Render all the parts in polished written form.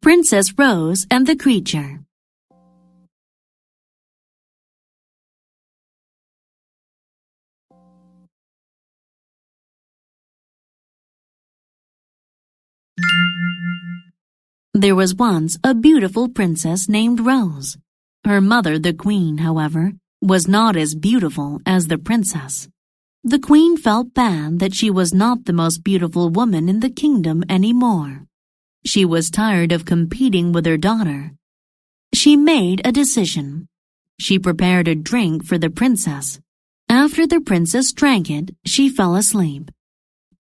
Princess Rose and the Creature. There was once a beautiful princess named Rose. Her mother, the queen, however, was not as beautiful as the princess. The queen felt bad that she was not the most beautiful woman in the kingdom anymore. She was tired of competing with her daughter. She made a decision. She prepared a drink for the princess. After the princess drank it, she fell asleep.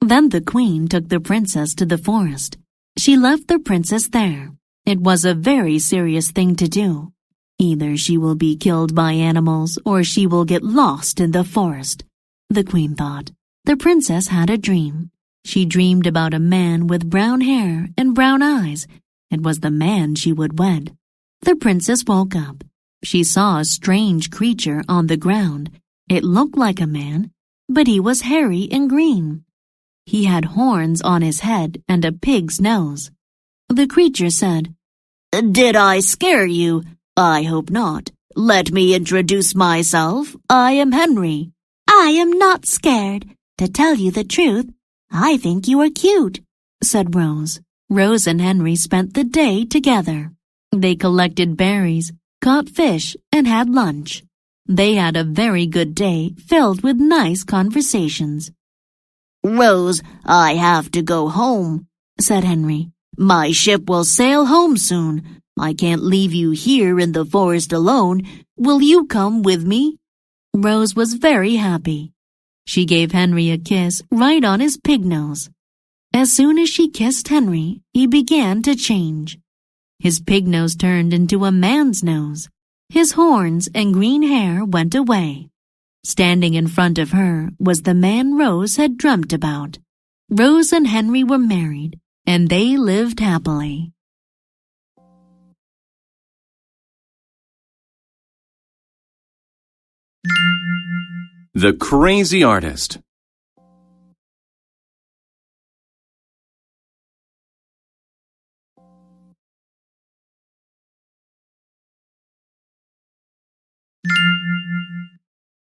Then the queen took the princess to the forest. She left the princess there. It was a very serious thing to do. Either she will be killed by animals or she will get lost in the forest, the queen thought. The princess had a dream. She dreamed about a man with brown hair and brown eyes. It was the man she would wed. The princess woke up. She saw a strange creature on the ground. It looked like a man, but he was hairy and green. He had horns on his head and a pig's nose. The creature said, "Did I scare you? I hope not. Let me introduce myself. I am Henry." "I am not scared. To tell you the truth, I think you are cute," said Rose. Rose and Henry spent the day together. They collected berries, caught fish, and had lunch. They had a very good day filled with nice conversations. "Rose, I have to go home," said Henry. "My ship will sail home soon. I can't leave you here in the forest alone. Will you come with me?" Rose was very happy. She gave Henry a kiss right on his pig nose. As soon as she kissed Henry, he began to change. His pig nose turned into a man's nose. His horns and green hair went away. Standing in front of her was the man Rose had dreamt about. Rose and Henry were married, and they lived happily. The Crazy Artist.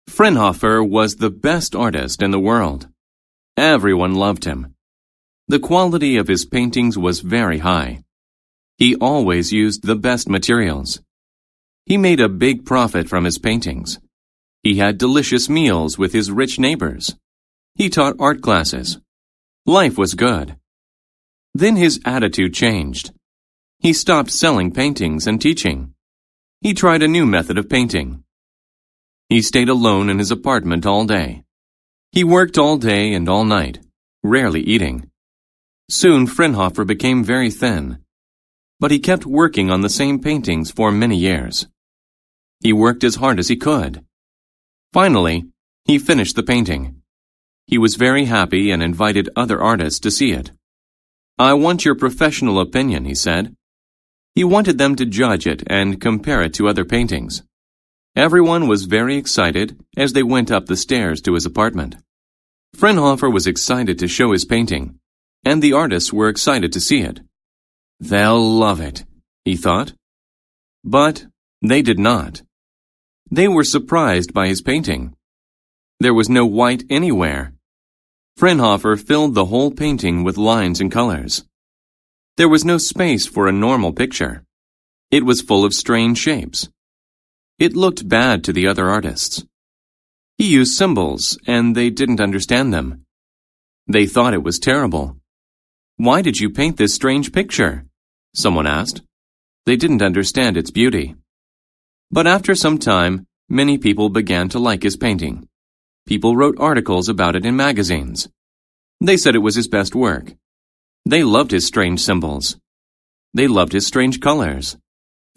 Fraunhofer was the best artist in the world. Everyone loved him. The quality of his paintings was very high. He always used the best materials. He made a big profit from his paintings. He had delicious meals with his rich neighbors. He taught art classes. Life was good. Then his attitude changed. He stopped selling paintings and teaching. He tried a new method of painting. He stayed alone in his apartment all day. He worked all day and all night, rarely eating. Soon Fraunhofer became very thin. But he kept working on the same paintings for many years. He worked as hard as he could. Finally, he finished the painting. He was very happy and invited other artists to see it. "I want your professional opinion," he said. He wanted them to judge it and compare it to other paintings. Everyone was very excited as they went up the stairs to his apartment. Fraunhofer was excited to show his painting, and the artists were excited to see it. "They'll love it," he thought. But they did not. They were surprised by his painting. There was no white anywhere. Fraunhofer filled the whole painting with lines and colors. There was no space for a normal picture. It was full of strange shapes. It looked bad to the other artists. He used symbols, and they didn't understand them. They thought it was terrible. "Why did you paint this strange picture?" someone asked. They didn't understand its beauty. But after some time, many people began to like his painting. People wrote articles about it in magazines. They said it was his best work. They loved his strange symbols. They loved his strange colors.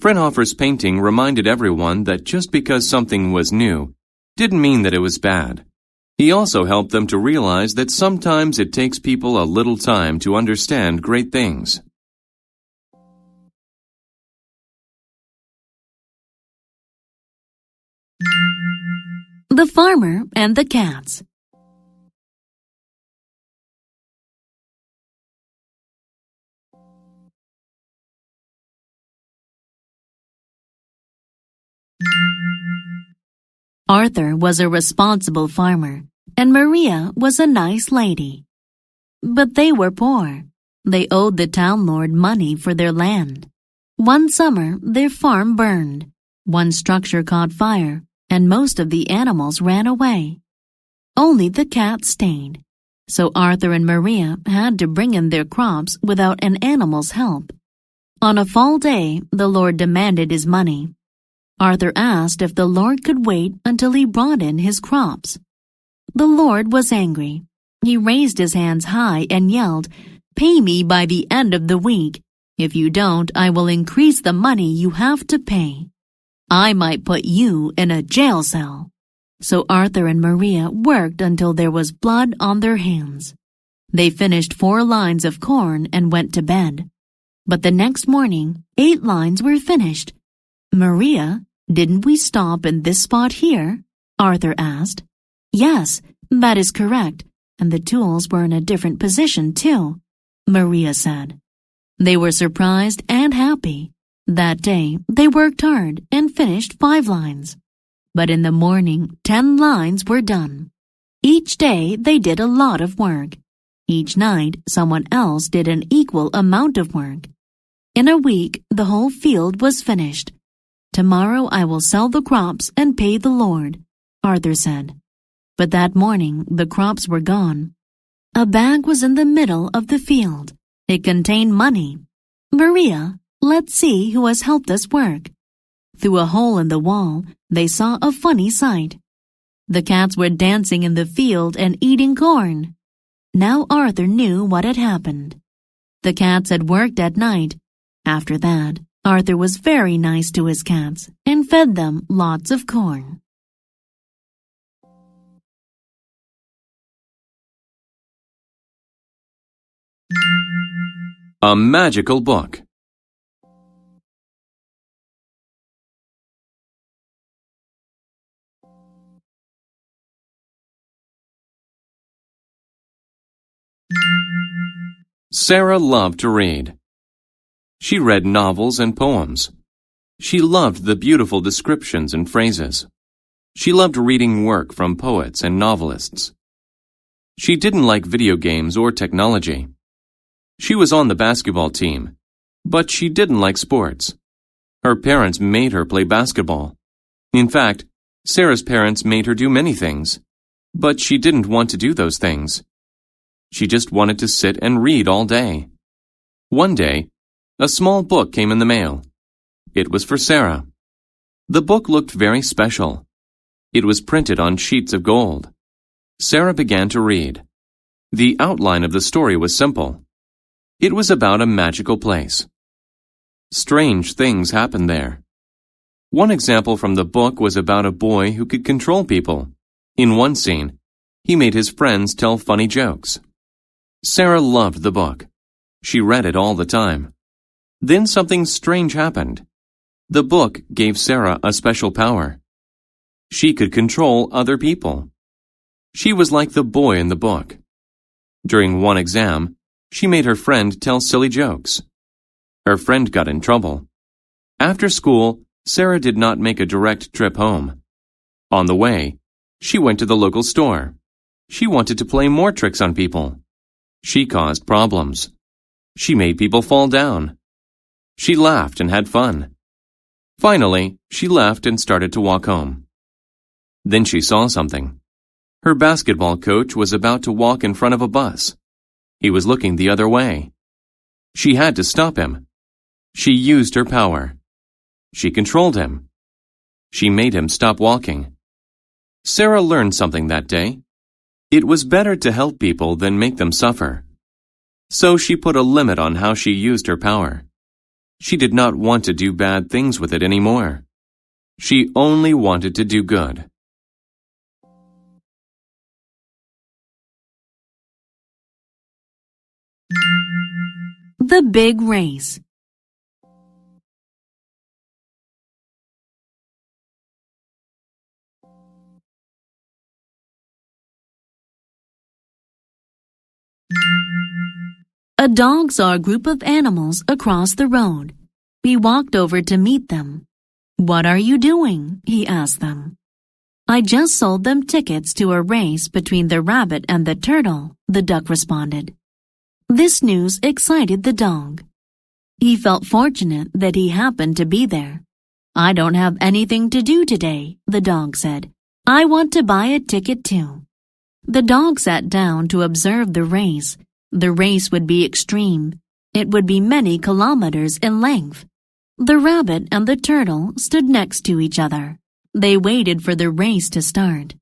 Fraunhofer's painting reminded everyone that just because something was new didn't mean that it was bad. He also helped them to realize that sometimes it takes people a little time to understand great things. The Farmer and the Cats. Arthur was a responsible farmer, and Maria was a nice lady. But they were poor. They owed the town lord money for their land. One summer, their farm burned. One structure caught fire, and most of the animals ran away. Only the cat stayed. So Arthur and Maria had to bring in their crops without an animal's help. On a fall day, the Lord demanded his money. Arthur asked if the Lord could wait until he brought in his crops. The Lord was angry. He raised his hands high and yelled, "Pay me by the end of the week. If you don't, I will increase the money you have to pay. I might put you in a jail cell." So Arthur and Maria worked until there was blood on their hands. They finished 4 lines of corn and went to bed. But the next morning, 8 lines were finished. "Maria, didn't we stop in this spot here?" Arthur asked. "Yes, that is correct, and the tools were in a different position too," Maria said. They were surprised and happy. That day, they worked hard and finished 5 lines. But in the morning, 10 lines were done. Each day, they did a lot of work. Each night, someone else did an equal amount of work. In a week, the whole field was finished. "Tomorrow I will sell the crops and pay the Lord," Arthur said. But that morning, the crops were gone. A bag was in the middle of the field. It contained money. "Maria, let's see who has helped us work." Through a hole in the wall, they saw a funny sight. The cats were dancing in the field and eating corn. Now Arthur knew what had happened. The cats had worked at night. After that, Arthur was very nice to his cats and fed them lots of corn. A magical book. Sarah loved to read. She read novels and poems. She loved the beautiful descriptions and phrases. She loved reading work from poets and novelists. She didn't like video games or technology. She was on the basketball team, but she didn't like sports. Her parents made her play basketball. In fact, Sarah's parents made her do many things, but she didn't want to do those things. She just wanted to sit and read all day. One day, a small book came in the mail. It was for Sarah. The book looked very special. It was printed on sheets of gold. Sarah began to read. The outline of the story was simple. It was about a magical place. Strange things happened there. One example from the book was about a boy who could control people. In one scene, he made his friends tell funny jokes. Sarah loved the book. She read it all the time. Then something strange happened. The book gave Sarah a special power. She could control other people. She was like the boy in the book. During one exam, she made her friend tell silly jokes. Her friend got in trouble. After school, Sarah did not make a direct trip home. On the way, she went to the local store. She wanted to play more tricks on people. She caused problems. She made people fall down. She laughed and had fun. Finally, she left and started to walk home. Then she saw something. Her basketball coach was about to walk in front of a bus. He was looking the other way. She had to stop him. She used her power. She controlled him. She made him stop walking. Sarah learned something that day. It was better to help people than make them suffer. So she put a limit on how she used her power. She did not want to do bad things with it anymore. She only wanted to do good. The Big Race. A dog saw a group of animals across the road. He walked over to meet them. "What are you doing?" he asked them. "I just sold them tickets to a race between the rabbit and the turtle," the duck responded. This news excited the dog. He felt fortunate that he happened to be there. "I don't have anything to do today," the dog said. "I want to buy a ticket too." The dog sat down to observe the race. The race would be extreme. It would be many kilometers in length. The rabbit and the turtle stood next to each other. They waited for the race to start.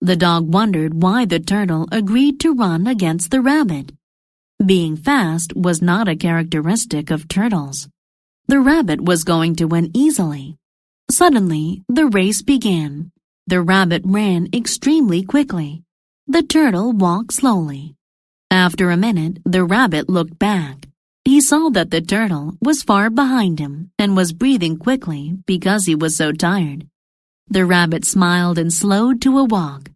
The dog wondered why the turtle agreed to run against the rabbit. Being fast was not a characteristic of turtles. The rabbit was going to win easily. Suddenly, the race began. The rabbit ran extremely quickly. The turtle walked slowly. After a minute, the rabbit looked back. He saw that the turtle was far behind him and was breathing quickly because he was so tired. The rabbit smiled and slowed to a walk.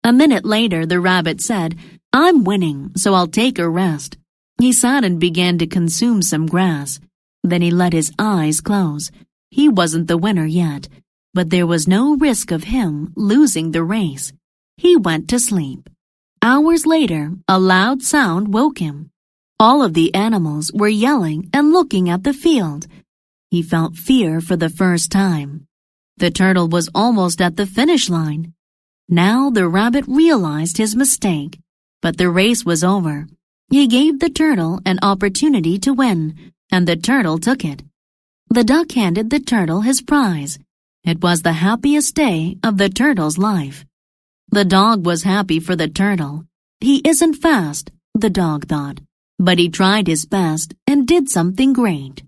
A minute later, the rabbit said, "I'm winning, so I'll take a rest." He sat and began to consume some grass. Then he let his eyes close. He wasn't the winner yet, but there was no risk of him losing the race. He went to sleep. Hours later, a loud sound woke him. All of the animals were yelling and looking at the field. He felt fear for the first time. The turtle was almost at the finish line. Now the rabbit realized his mistake, but the race was over. He gave the turtle an opportunity to win, and the turtle took it. The duck handed the turtle his prize. It was the happiest day of the turtle's life. The dog was happy for the turtle. He isn't fast, the dog thought, but he tried his best and did something great.